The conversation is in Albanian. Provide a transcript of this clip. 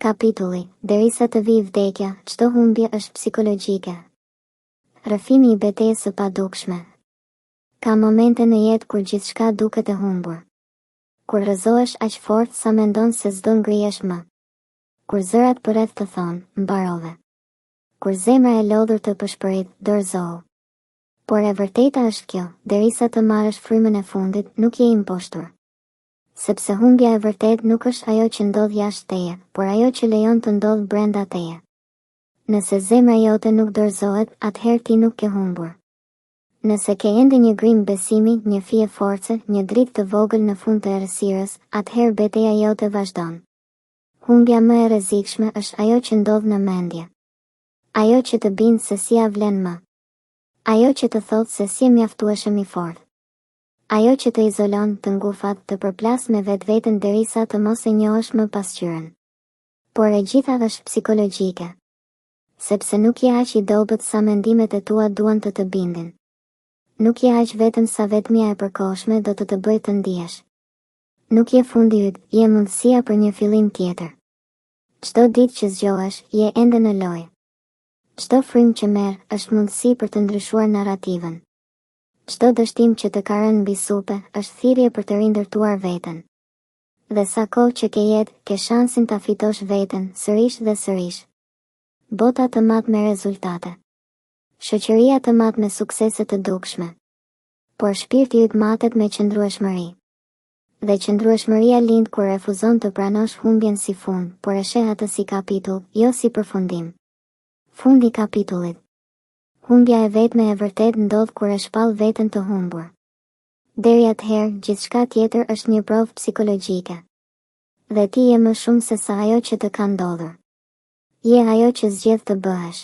Kapitulli, derisa të vijë vdekja, çdo humbje është psikologjike. Rrëfimi i betejës së padukshme. Ka momente në jetë kur gjithçka duket e humbur. Kur rrëzohesh aq fort sa mendon se s'do ngrihesh më. Kur zërat përreth të thonë, mbarove. Kur zemra e lodhur të përshpërit, dorëzohu. Por e vërteta është kjo, derisa të marrësh frymën e fundit, nuk je i mposhtur. Sepse humbja e vërtet nuk është ajo që ndodh jashtë teje, por ajo që lejon të ndodh brenda teje. Nëse zemra jote nuk dorëzohet, atëherë ti nuk ke humbur. Nëse ke ende një grim besimi, një fije force, një dritë të vogël në fund të errësirës, atëherë betejja jote vazhdon. Humbja më e rrezikshme është ajo që ndodh në mendje. Ajo që të bindë se si ja vlen më. Ajo që të thotë se si je mjaftueshëm i fortë. Ajo që të izolon, të ngufat, të përplas me vetveten derisa të mos e njohësh më pasqyrën. Por e gjitha është psikologjike. Sepse nuk je aq i dobët sa mendimet e tua duan të bindin. Nuk je aq vetëm sa vetmia e përkohshme do të bëjë të ndihesh. Nuk je fundi yt, je mundësia për një fillim tjetër. Çdo ditë që zgjohesh, je ende në lojë. Çdo frymë që merr është mundësi për të ndryshuar narrativën. Çdo dështim që të ka rënë mbi supe është thirrje për të rindërtuar veten. Dhe sa kohë që ke jetë, ke shansin ta fitosh veten sërish dhe sërish. Bota të matë me rezultate. Shoqëria të matë me suksese të dukshme. Por shpirti yt matet me qëndrueshmëri. Dhe qëndrueshmëria lind kur refuzon të pranosh humbjen si fund, por e sheh atë si kapitull, jo si përfundim. Fundi i kapitullit. Humbja e vetme e vërtet ndodh kur e shpall veten të humbur. Deri atëherë, gjithçka tjetër është një provë psikologjike. Dhe ti je më shumë se sa ajo që të ka ndodhur. Je ajo që zgjedh të bëhesh.